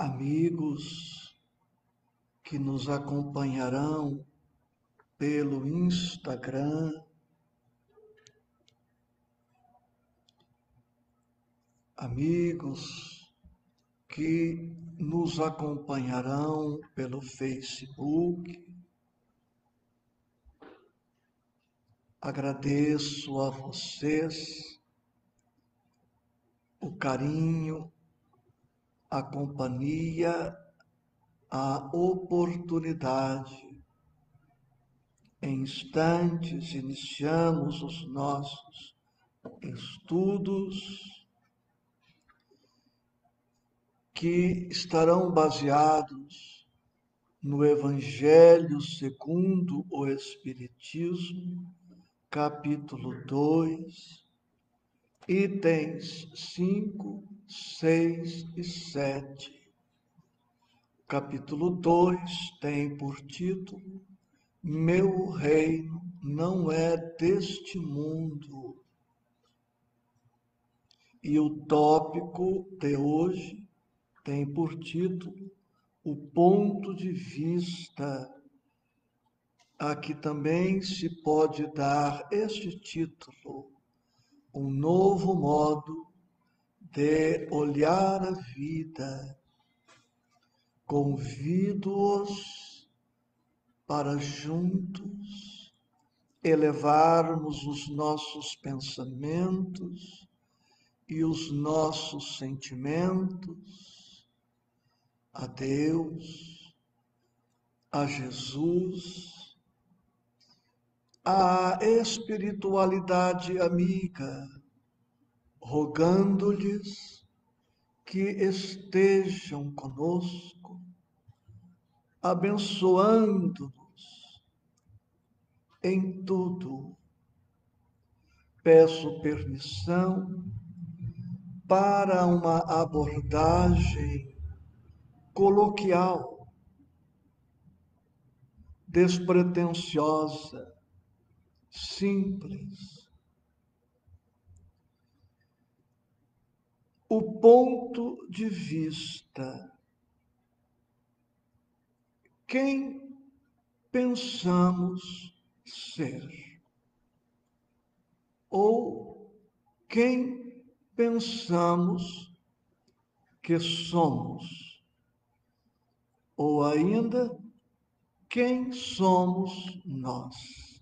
amigos que nos acompanharão pelo Instagram, amigos que nos acompanharão pelo Facebook. Agradeço a vocês o carinho, a companhia, a oportunidade. Em instantes, iniciamos os nossos estudos que estarão baseados no Evangelho segundo o Espiritismo, capítulo 2, itens 5, 6 e 7. O capítulo 2 tem por título: Meu reino não é deste mundo. E o tópico de hoje tem por título O ponto de vista. Aqui também se pode dar este título: Um novo modo de olhar a vida. Convido-os para juntos elevarmos os nossos pensamentos e os nossos sentimentos a Deus, a Jesus, a espiritualidade amiga, rogando-lhes que estejam conosco, abençoando-nos em tudo. Peço permissão para uma abordagem coloquial, despretensiosa, simples. O ponto de vista. Quem pensamos ser? Ou quem pensamos que somos? Ou ainda, quem somos nós?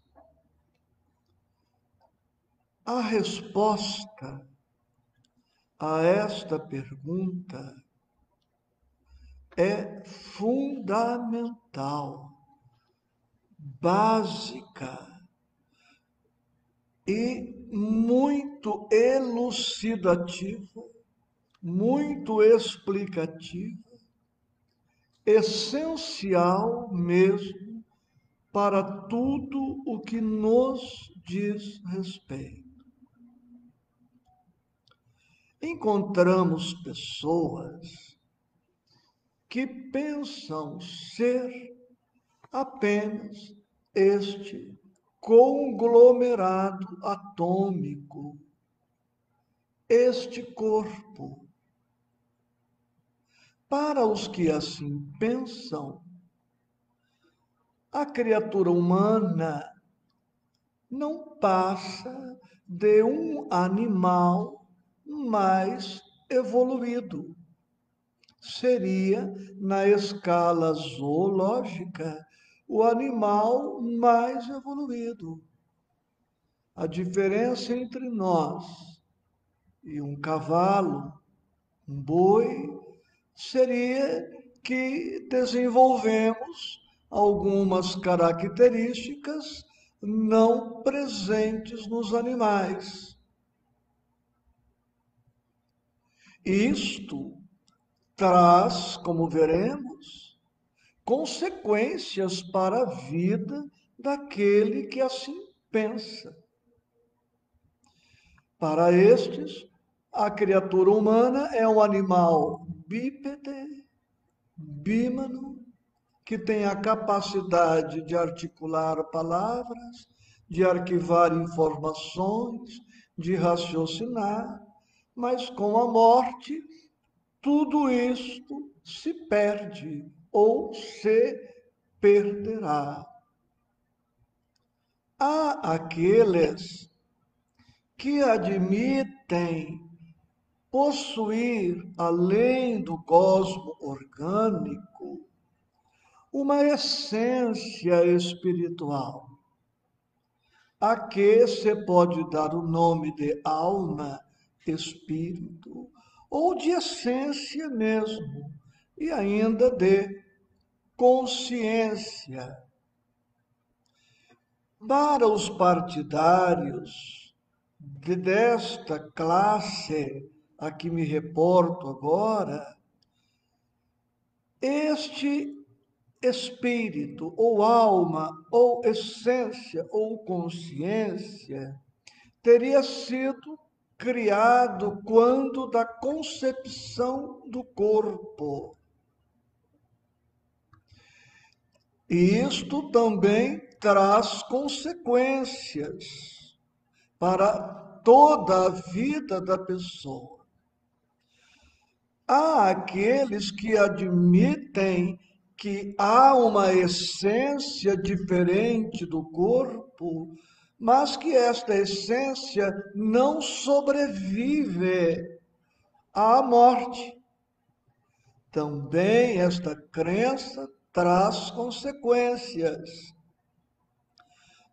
A resposta a esta pergunta é fundamental, básica e muito elucidativa, muito explicativa, essencial mesmo para tudo o que nos diz respeito. Encontramos pessoas que pensam ser apenas este conglomerado atômico, este corpo. Para os que assim pensam, a criatura humana não passa de um animal mais evoluído. Seria, na escala zoológica, o animal mais evoluído. A diferença entre nós e um cavalo, um boi, seria que desenvolvemos algumas características não presentes nos animais. Isto traz, como veremos, consequências para a vida daquele que assim pensa. Para estes, a criatura humana é um animal bípede, bímano, que tem a capacidade de articular palavras, de arquivar informações, de raciocinar, mas com a morte, tudo isto se perde ou se perderá. Há aqueles que admitem possuir, além do cosmo orgânico, uma essência espiritual, a que se pode dar o nome de alma, espírito, ou de essência mesmo, e ainda de consciência. Para os partidários desta classe a que me reporto agora, este espírito, ou alma, ou essência, ou consciência, teria sido criado quando da concepção do corpo. E isto também traz consequências para toda a vida da pessoa. Há aqueles que admitem que há uma essência diferente do corpo, mas que esta essência não sobrevive à morte. Também esta crença traz consequências.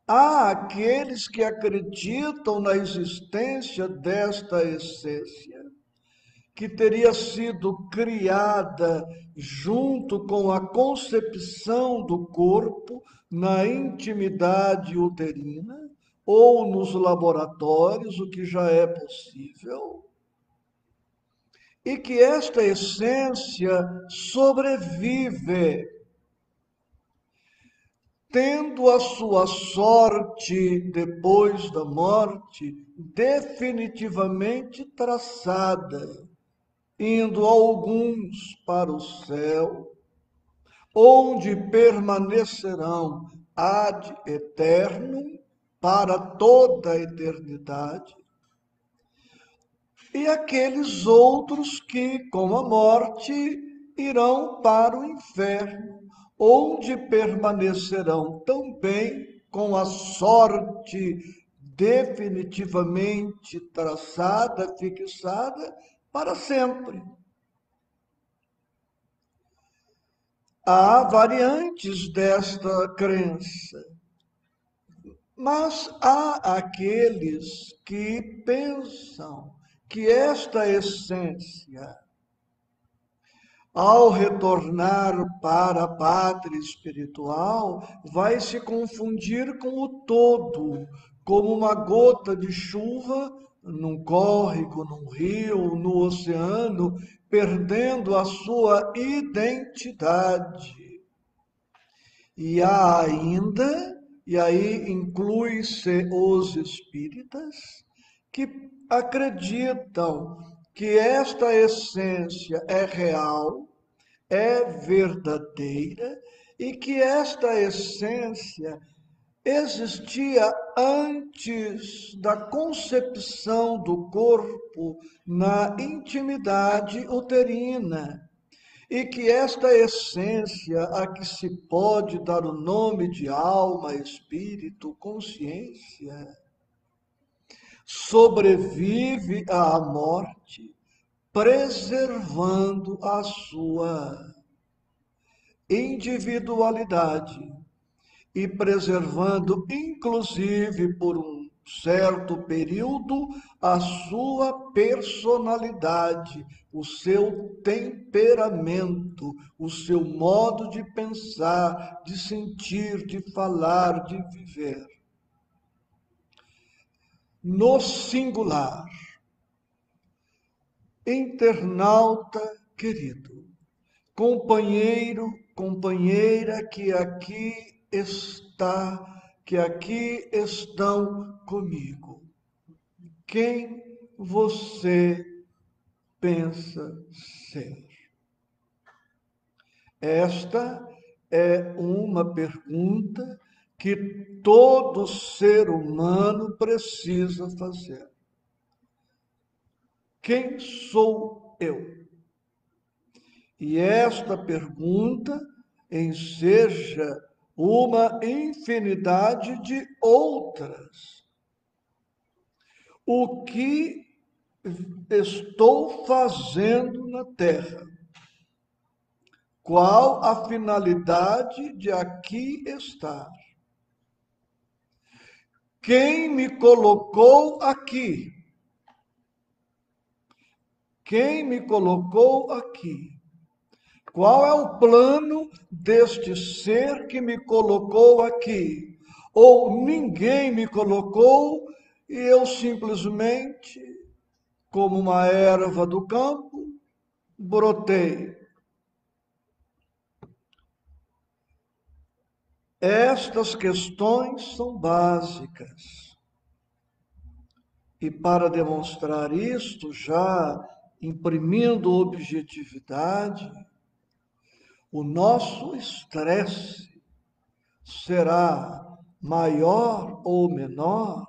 Há aqueles que acreditam na existência desta essência, que teria sido criada junto com a concepção do corpo na intimidade uterina ou nos laboratórios, o que já é possível, e que esta essência sobrevive, tendo a sua sorte depois da morte definitivamente traçada, indo alguns para o céu, onde permanecerão ad eternum, para toda a eternidade, e aqueles outros que, com a morte, irão para o inferno, onde permanecerão também com a sorte definitivamente traçada, fixada, para sempre. Há variantes desta crença, mas há aqueles que pensam que esta essência, ao retornar para a pátria espiritual, vai se confundir com o todo, como uma gota de chuva num córrego, num rio, no oceano, perdendo a sua identidade. E há ainda, e aí inclui-se os espíritas, que acreditam que esta essência é real, é verdadeira e que esta essência existia antes da concepção do corpo na intimidade uterina e que esta essência a que se pode dar o nome de alma, espírito, consciência, sobrevive à morte, preservando a sua individualidade e preservando, inclusive por um certo período, a sua personalidade, o seu temperamento, o seu modo de pensar, de sentir, de falar, de viver. No singular, internauta querido, companheiro, companheira que aqui está, que aqui estão comigo. Quem você pensa ser? Esta é uma pergunta que todo ser humano precisa fazer. Quem sou eu? E esta pergunta enseja uma infinidade de outras. O que estou fazendo na Terra? Qual a finalidade de aqui estar? Quem me colocou aqui? Quem me colocou aqui? Qual é o plano deste ser que me colocou aqui? Ou ninguém me colocou e eu simplesmente, como uma erva do campo, brotei. Estas questões são básicas. E para demonstrar isto, já imprimindo objetividade, o nosso estresse será maior ou menor,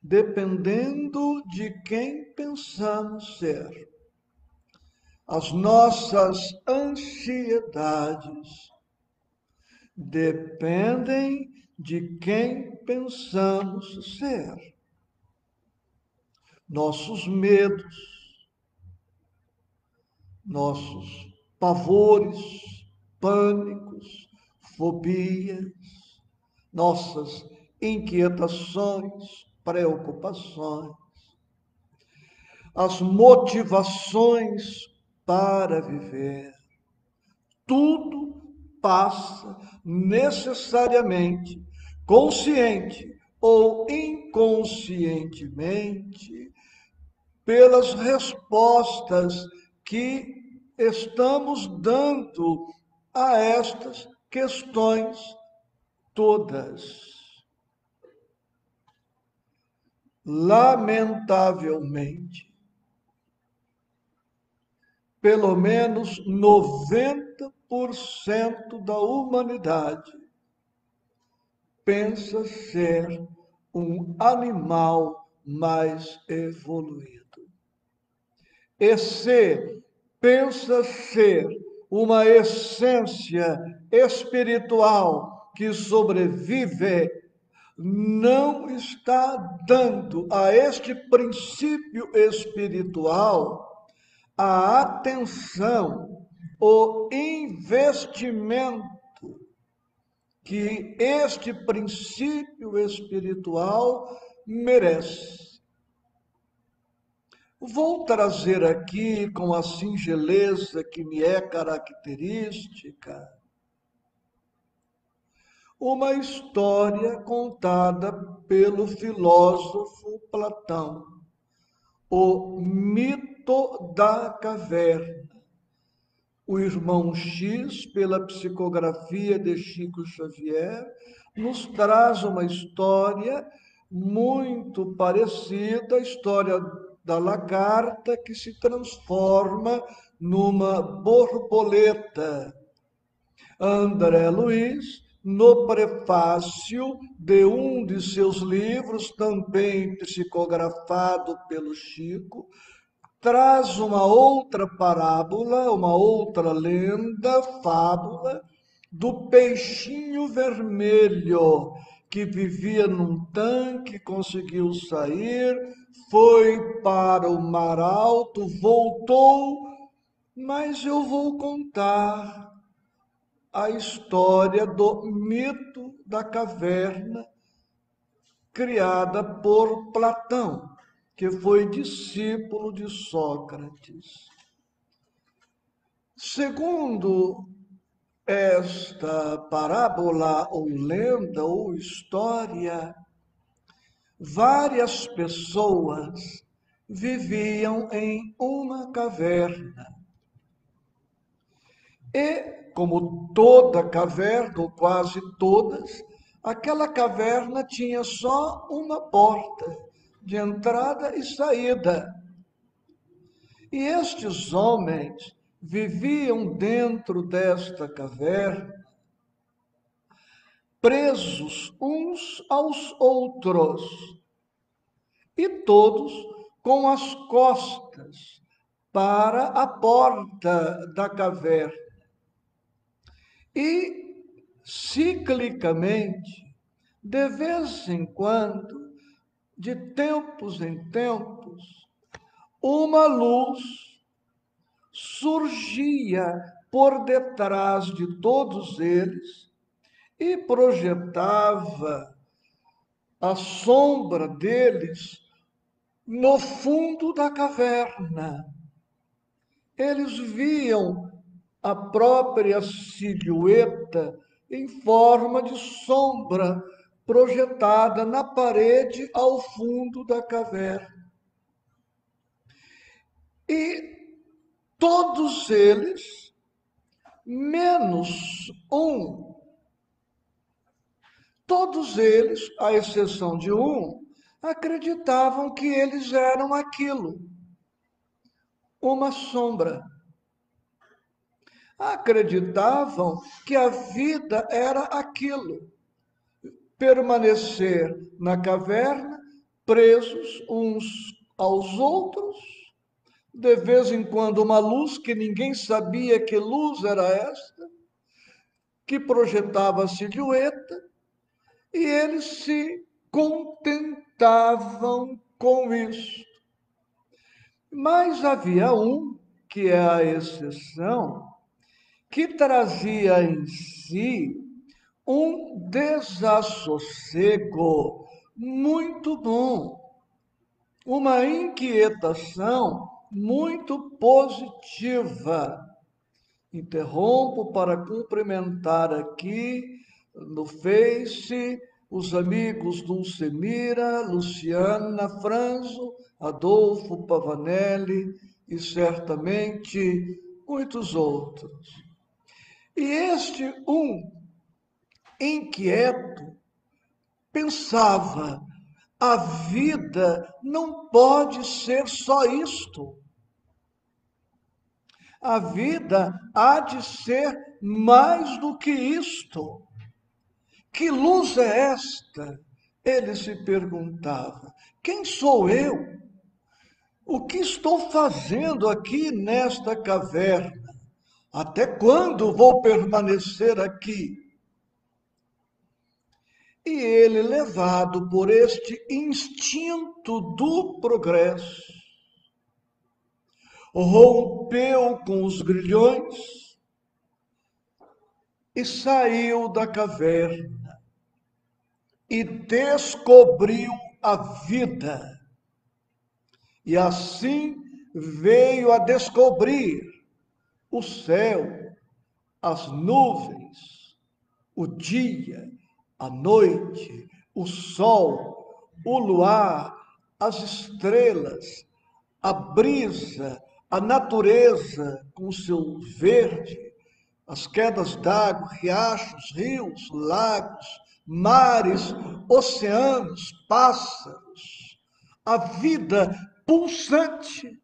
dependendo de quem pensamos ser. As nossas ansiedades dependem de quem pensamos ser. Nossos medos, nossos pavores, pânicos, fobias, nossas inquietações, preocupações, as motivações para viver. Tudo passa necessariamente, consciente ou inconscientemente, pelas respostas que estamos dando a estas questões todas. Lamentavelmente, pelo menos 90% da humanidade pensa ser um animal mais evoluído. E se pensa ser uma essência espiritual que sobrevive, não está dando a este princípio espiritual a atenção, o investimento que este princípio espiritual merece. Vou trazer aqui, com a singeleza que me é característica, uma história contada pelo filósofo Platão, o mito da caverna. O irmão X, pela psicografia de Chico Xavier, nos traz uma história muito parecida à história da lagarta que se transforma numa borboleta. André Luiz, no prefácio de um de seus livros, também psicografado pelo Chico, traz uma outra parábola, uma outra lenda, fábula, do peixinho vermelho que vivia num tanque, conseguiu sair, foi para o mar alto, voltou, mas eu vou contar a história do mito da caverna criada por Platão, que foi discípulo de Sócrates. Segundo esta parábola ou lenda ou história, várias pessoas viviam em uma caverna. E, como toda caverna, ou quase todas, aquela caverna tinha só uma porta de entrada e saída. E estes homens viviam dentro desta caverna, presos uns aos outros, e todos com as costas para a porta da caverna. E, ciclicamente, de vez em quando, de tempos em tempos, uma luz surgia por detrás de todos eles e projetava a sombra deles no fundo da caverna. Eles viam a própria silhueta em forma de sombra projetada na parede ao fundo da caverna. E todos eles, menos um, todos eles, à exceção de um, acreditavam que eles eram aquilo, uma sombra. Acreditavam que a vida era aquilo, permanecer na caverna, presos uns aos outros, de vez em quando uma luz que ninguém sabia que luz era esta, que projetava a silhueta, e eles se contentavam com isso. Mas havia um, que é a exceção, que trazia em si um desassossego muito bom, uma inquietação muito positiva. Interrompo para cumprimentar aqui no Face os amigos Dulcemira, Luciana Franzo, Adolfo Pavanelli e certamente muitos outros. E este um inquieto pensava: a vida não pode ser só isto. A vida há de ser mais do que isto. Que luz é esta? Ele se perguntava. Quem sou eu? O que estou fazendo aqui nesta caverna? Até quando vou permanecer aqui? E ele, levado por este instinto do progresso, rompeu com os grilhões e saiu da caverna e descobriu a vida. E assim veio a descobrir o céu, as nuvens, o dia, a noite, o sol, o luar, as estrelas, a brisa, a natureza com o seu verde, as quedas d'água, riachos, rios, lagos, mares, oceanos, pássaros, a vida pulsante.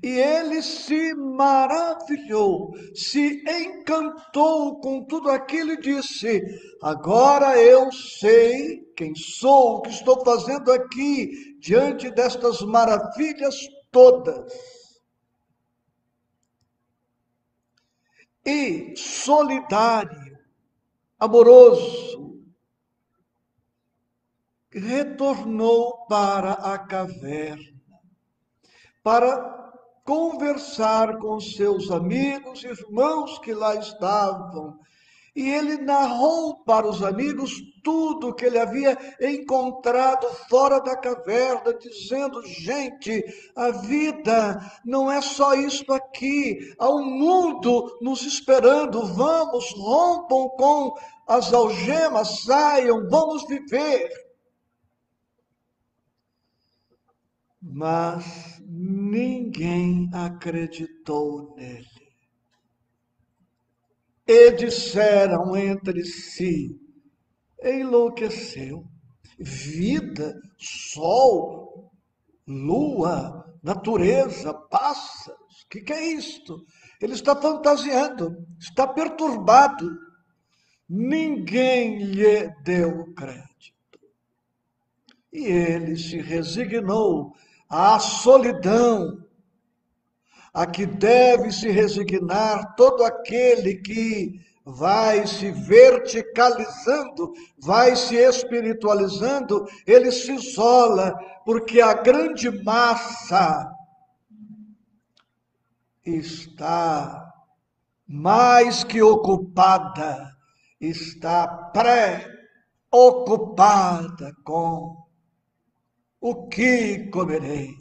E ele se maravilhou, se encantou com tudo aquilo e disse: agora eu sei quem sou, o que estou fazendo aqui, diante destas maravilhas todas. E solidário, amoroso, retornou para a caverna, para conversar com seus amigos, irmãos que lá estavam. E ele narrou para os amigos tudo que ele havia encontrado fora da caverna, dizendo: gente, a vida não é só isto aqui, há um mundo nos esperando, vamos, rompam com as algemas, saiam, vamos viver. Mas ninguém acreditou nele. E disseram entre si: enlouqueceu. Vida, sol, lua, natureza, pássaros. O que é isto? Ele está fantasiando, está perturbado. Ninguém lhe deu crédito. E ele se resignou à solidão, a que deve se resignar todo aquele que vai se verticalizando, vai se espiritualizando, ele se isola, porque a grande massa está mais que ocupada, está pré-ocupada com o que comerei,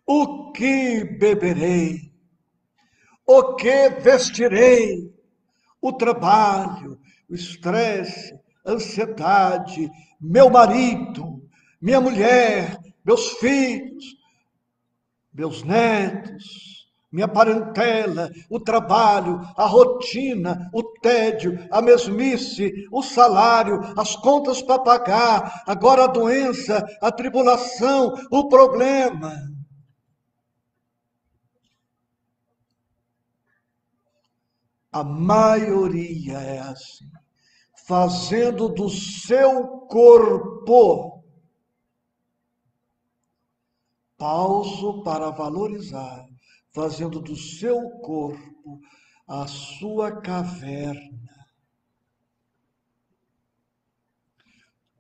o que beberei, o que vestirei, o trabalho, o estresse, a ansiedade, meu marido, minha mulher, meus filhos, meus netos, minha parentela, o trabalho, a rotina, o tédio, a mesmice, o salário, as contas para pagar, agora a doença, a tribulação, o problema. A maioria é assim, fazendo do seu corpo pauso para valorizar, fazendo do seu corpo a sua caverna.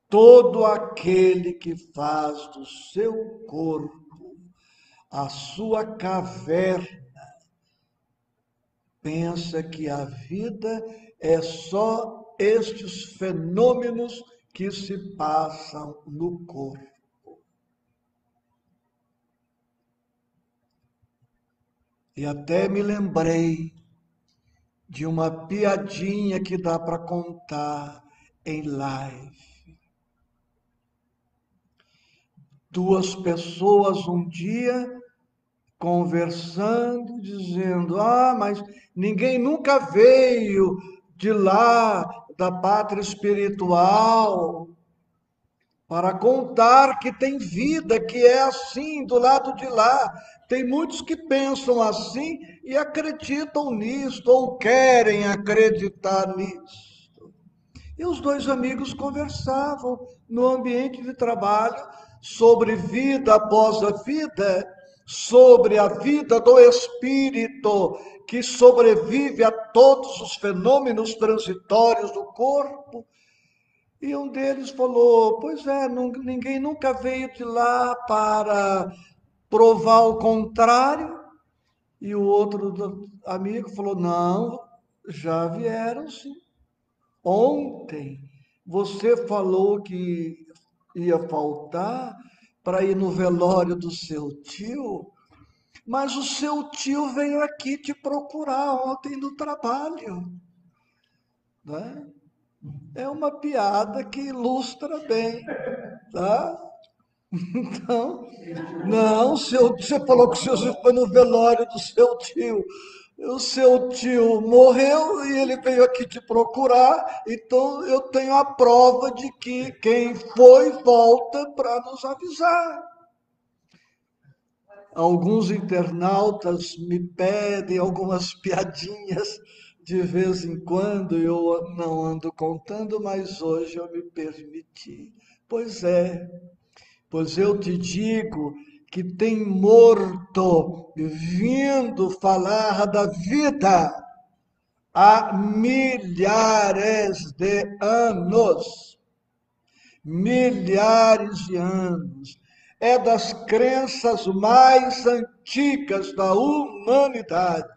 Todo aquele que faz do seu corpo a sua caverna pensa que a vida é só estes fenômenos que se passam no corpo. E até me lembrei de uma piadinha que dá para contar em live. Duas pessoas um dia conversando, dizendo: mas ninguém nunca veio de lá da pátria espiritual para contar que tem vida, que é assim do lado de lá. Tem muitos que pensam assim e acreditam nisto, ou querem acreditar nisto. E os dois amigos conversavam no ambiente de trabalho sobre vida após a vida, sobre a vida do espírito que sobrevive a todos os fenômenos transitórios do corpo. E um deles falou: pois é, ninguém nunca veio de lá para provar o contrário. E o outro amigo falou: não, já vieram sim. Ontem você falou que ia faltar para ir no velório do seu tio, mas o seu tio veio aqui te procurar ontem no trabalho. Né? É uma piada que ilustra bem, tá? Então, não, você falou que você foi no velório do seu tio. O seu tio morreu e ele veio aqui te procurar, então eu tenho a prova de que quem foi volta para nos avisar. Alguns internautas me pedem algumas piadinhas de vez em quando, eu não ando contando, mas hoje eu me permiti. Pois é, pois eu te digo que tem morto vindo falar da vida há milhares de anos. Milhares de anos. É das crenças mais antigas da humanidade.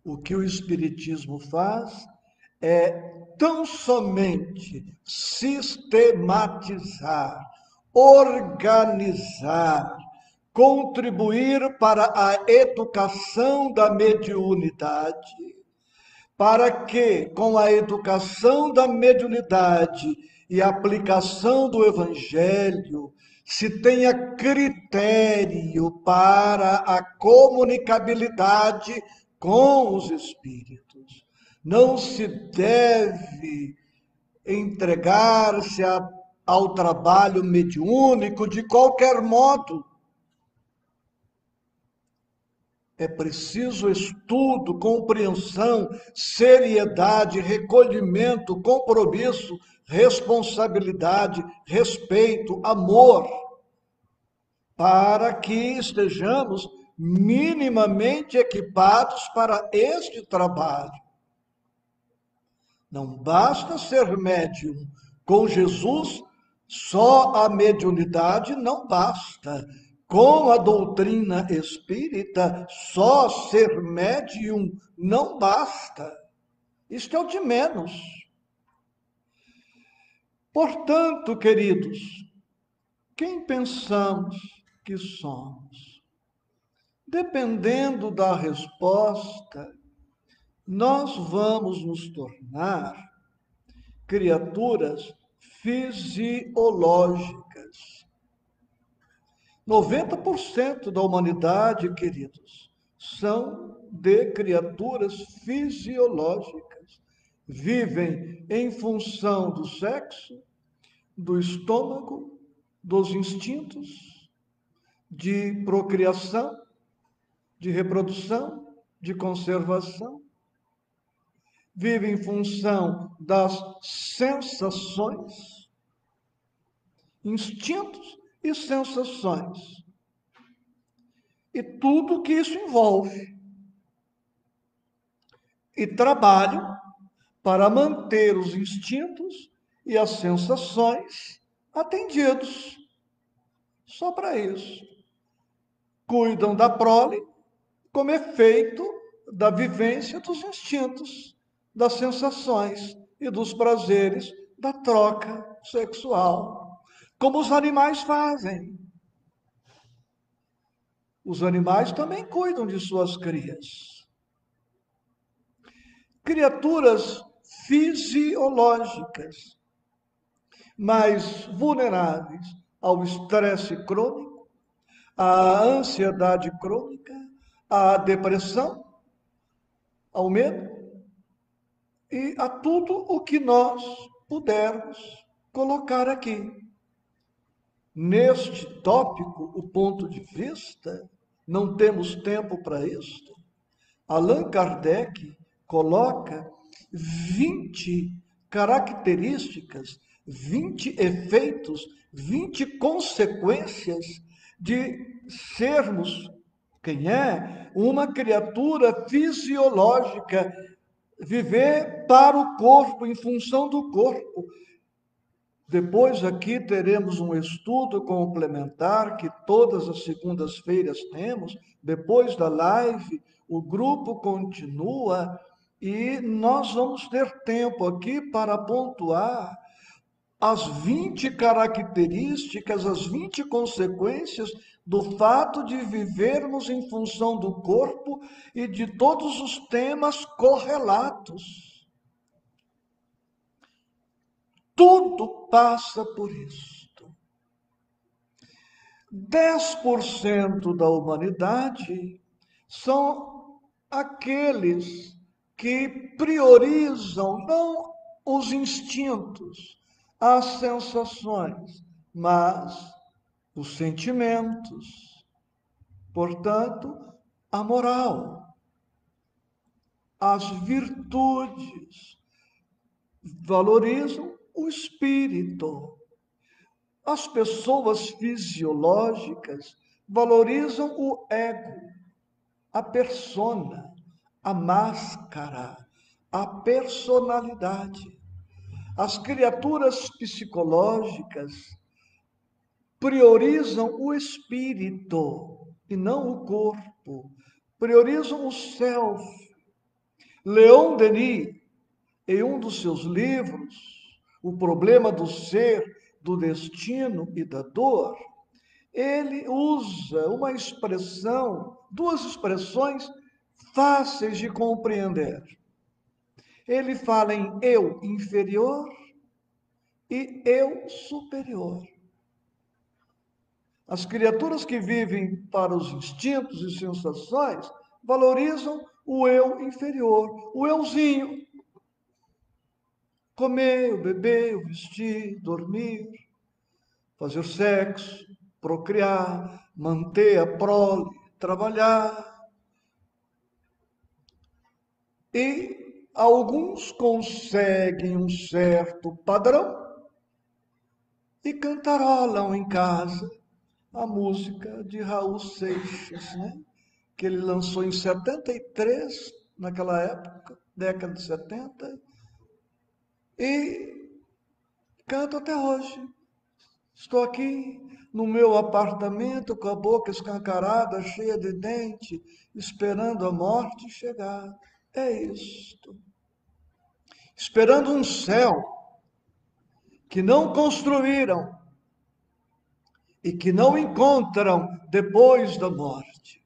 O que o Espiritismo faz é tão somente sistematizar, organizar, contribuir para a educação da mediunidade, para que, com a educação da mediunidade e a aplicação do Evangelho, se tenha critério para a comunicabilidade com os espíritos. Não se deve entregar-se ao trabalho mediúnico de qualquer modo. É preciso estudo, compreensão, seriedade, recolhimento, compromisso, responsabilidade, respeito, amor. para que estejamos minimamente equipados para este trabalho. Não basta ser médium. Com Jesus, só a mediunidade não basta. Com a doutrina espírita, só ser médium não basta. Isto é o de menos. Portanto, queridos, quem pensamos que somos? Dependendo da resposta, nós vamos nos tornar criaturas fisiológicas. 90% da humanidade, queridos, são de criaturas fisiológicas. Vivem em função do sexo, do estômago, dos instintos de procriação, de reprodução, de conservação. Vivem em função das sensações, instintos e sensações. E tudo que isso envolve. E trabalham para manter os instintos e as sensações atendidos. Só para isso. Cuidam da prole como efeito da vivência dos instintos, das sensações e dos prazeres da troca sexual, como os animais fazem. Os animais também cuidam de suas crias. Criaturas fisiológicas, mais vulneráveis ao estresse crônico, à ansiedade crônica, à depressão, ao medo e a tudo o que nós pudermos colocar aqui. Neste tópico, o ponto de vista, não temos tempo para isto. Allan Kardec coloca 20 características, 20 efeitos, 20 consequências de sermos, quem é? Uma criatura fisiológica, viver para o corpo, em função do corpo. Depois aqui teremos um estudo complementar que todas as segundas-feiras temos. Depois da live, o grupo continua e nós vamos ter tempo aqui para pontuar as 20 características, as 20 consequências do fato de vivermos em função do corpo e de todos os temas correlatos. Tudo passa por isto. 10% da humanidade são aqueles que priorizam não os instintos, as sensações, mas os sentimentos. Portanto, a moral, as virtudes, valorizam o espírito. As pessoas fisiológicas valorizam o ego, a persona, a máscara, a personalidade. As criaturas psicológicas priorizam o espírito e não o corpo, priorizam o self. Leon Denis, em um dos seus livros, O Problema do Ser, do Destino e da Dor, ele usa uma expressão, duas expressões fáceis de compreender. Ele fala em eu inferior e eu superior. As criaturas que vivem para os instintos e sensações valorizam o eu inferior, o euzinho. Comer, beber, vestir, dormir, fazer sexo, procriar, manter a prole, trabalhar. E alguns conseguem um certo padrão e cantarolam em casa, a música de Raul Seixas, né? Que ele lançou em 73, naquela época, década de 70, e canto até hoje. Estou aqui no meu apartamento com a boca escancarada, cheia de dente, esperando a morte chegar. É isto. Esperando um céu que não construíram e que não encontram depois da morte.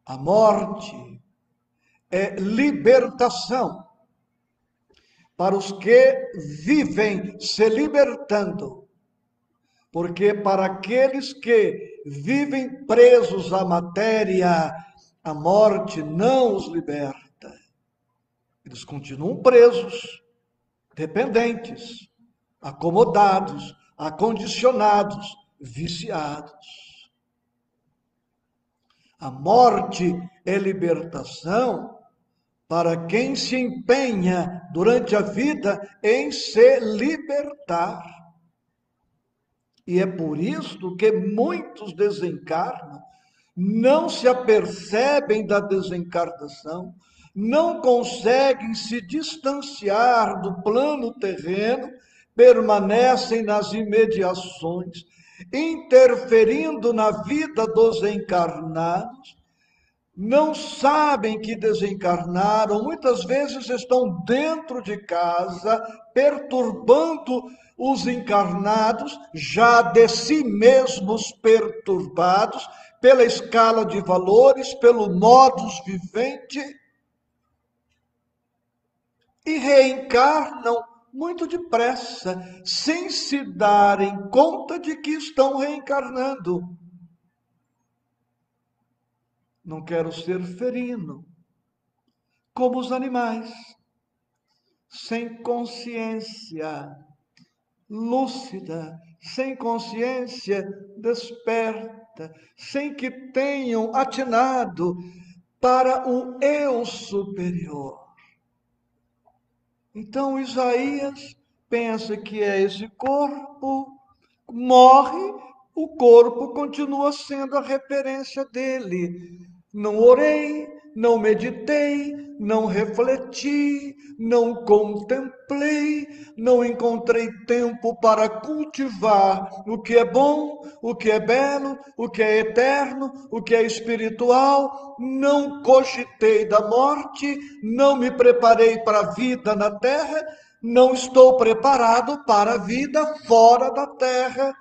A morte é libertação para os que vivem se libertando, porque para aqueles que vivem presos à matéria, a morte não os liberta. Eles continuam presos, dependentes, acomodados, acondicionados, viciados. A morte é libertação para quem se empenha durante a vida em se libertar. E é por isso que muitos desencarnam, não se apercebem da desencarnação, não conseguem se distanciar do plano terreno, permanecem nas imediações, interferindo na vida dos encarnados, não sabem que desencarnaram, muitas vezes estão dentro de casa, perturbando os encarnados, já de si mesmos perturbados, pela escala de valores, pelo modus vivendi, e reencarnam muito depressa, sem se darem conta de que estão reencarnando. Não quero ser ferino, como os animais, sem consciência lúcida, sem consciência desperta, sem que tenham atinado para o eu superior. Então Isaías pensa que é esse corpo, morre, o corpo continua sendo a referência dele. Não orei, não meditei, não refleti, não contemplei, não encontrei tempo para cultivar o que é bom, o que é belo, o que é eterno, o que é espiritual, não cogitei da morte, não me preparei para a vida na terra, não estou preparado para a vida fora da terra.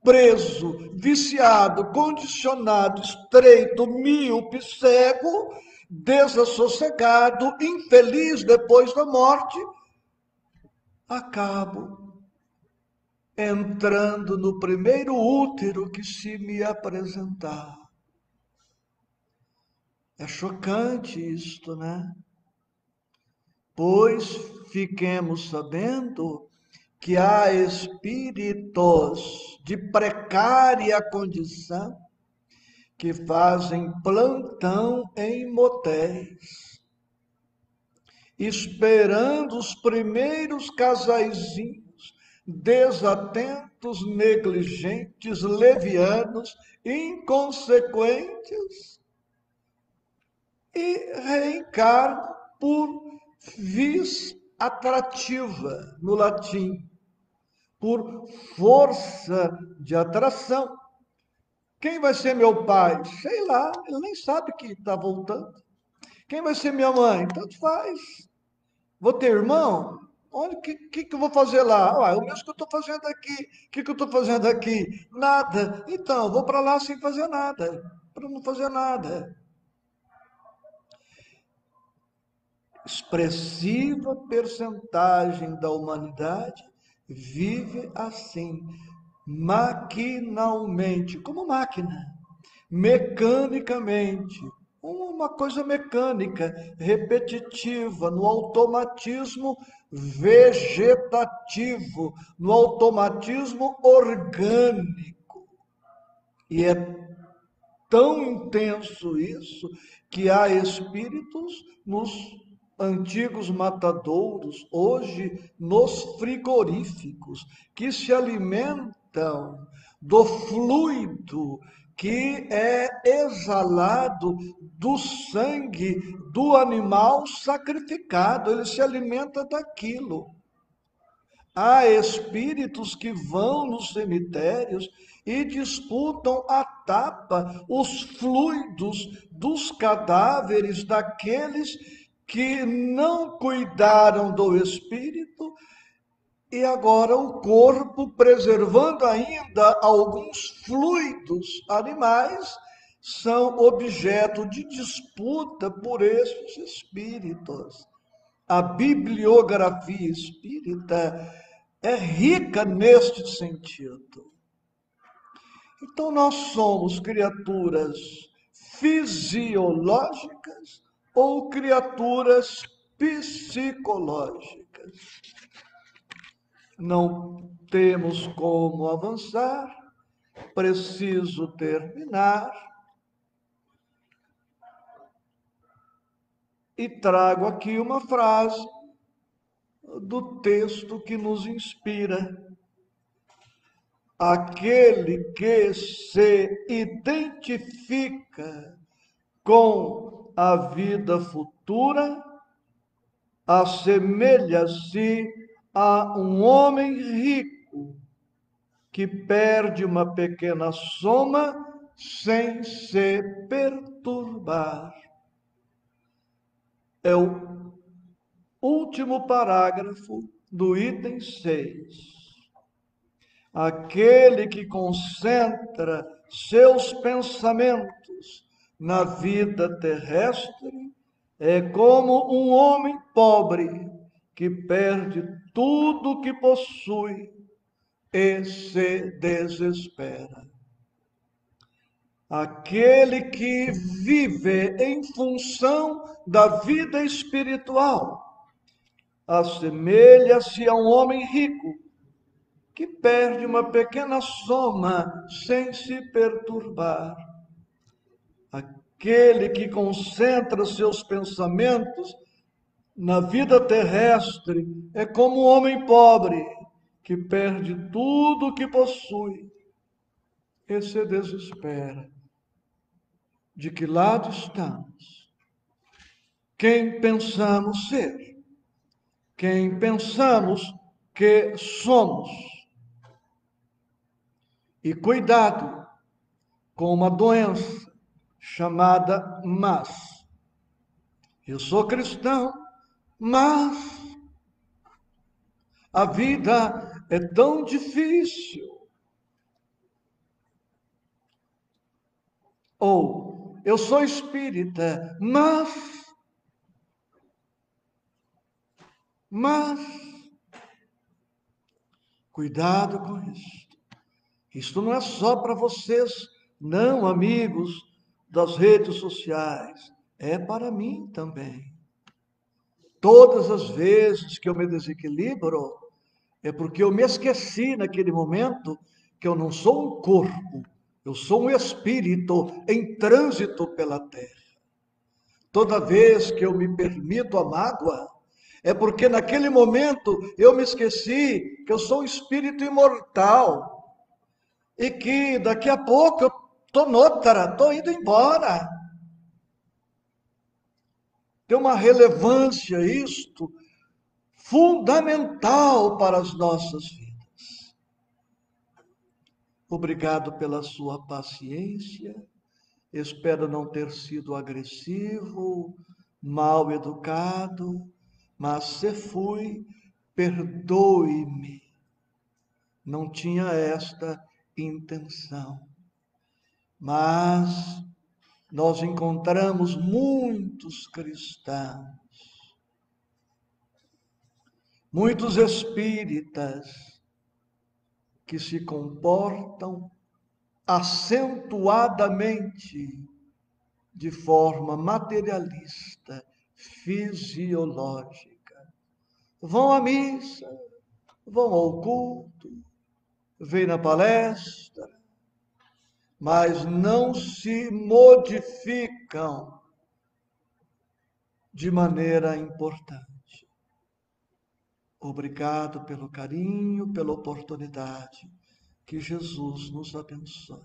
Preso, viciado, condicionado, estreito, míope, cego, desassossegado, infeliz depois da morte, acabo entrando no primeiro útero que se me apresentar. É chocante isto, né? Pois fiquemos sabendo que há espíritos de precária condição que fazem plantão em motéis, esperando os primeiros casaizinhos desatentos, negligentes, levianos, inconsequentes, e reencarnam por vis atrativa, no latim, por força de atração. Quem vai ser meu pai? Sei lá, ele nem sabe que está voltando. Quem vai ser minha mãe? Tanto faz. Vou ter irmão? O que eu vou fazer lá? O mesmo que eu estou fazendo aqui. O que eu estou fazendo aqui? Nada. Então, vou para lá sem fazer nada. Para não fazer nada. Expressiva percentagem da humanidade vive assim, maquinalmente, como máquina, mecanicamente, uma coisa mecânica, repetitiva, no automatismo vegetativo, no automatismo orgânico. E é tão intenso isso que há espíritos nos antigos matadouros, hoje nos frigoríficos, que se alimentam do fluido que é exalado do sangue do animal sacrificado. Ele se alimenta daquilo. Há espíritos que vão nos cemitérios e disputam a tapa os fluidos dos cadáveres daqueles que não cuidaram do espírito e agora o corpo, preservando ainda alguns fluidos animais, são objeto de disputa por esses espíritos. A bibliografia espírita é rica neste sentido. Então, nós somos criaturas fisiológicas ou criaturas psicológicas. Não temos como avançar, preciso terminar. E trago aqui uma frase do texto que nos inspira. Aquele que se identifica com a vida futura assemelha-se a um homem rico que perde uma pequena soma sem se perturbar. É o último parágrafo do item 6. Aquele que concentra seus pensamentos na vida terrestre é como um homem pobre que perde tudo que possui e se desespera. Aquele que vive em função da vida espiritual assemelha-se a um homem rico que perde uma pequena soma sem se perturbar. Aquele que concentra seus pensamentos na vida terrestre é como um homem pobre que perde tudo o que possui e se desespera. De que lado estamos? Quem pensamos ser? Quem pensamos que somos? E cuidado com uma doença chamada mas. Eu sou cristão, mas a vida é tão difícil. Ou eu sou espírita, mas cuidado com isso. Isto não é só para vocês, não, amigos das redes sociais. É para mim também. Todas as vezes que eu me desequilibro, é porque eu me esqueci naquele momento que eu não sou um corpo, eu sou um espírito em trânsito pela terra. Toda vez que eu me permito a mágoa, é porque naquele momento eu me esqueci que eu sou um espírito imortal e que daqui a pouco eu estou noutra, estou indo embora. Tem uma relevância isto fundamental para as nossas vidas. Obrigado pela sua paciência. Espero não ter sido agressivo, mal educado, mas se fui, perdoe-me. Não tinha esta intenção. Mas nós encontramos muitos cristãos, muitos espíritas que se comportam acentuadamente de forma materialista, fisiológica. Vão à missa, vão ao culto, vêm na palestra, mas não se modificam de maneira importante. Obrigado pelo carinho, pela oportunidade Que Jesus nos abençoe.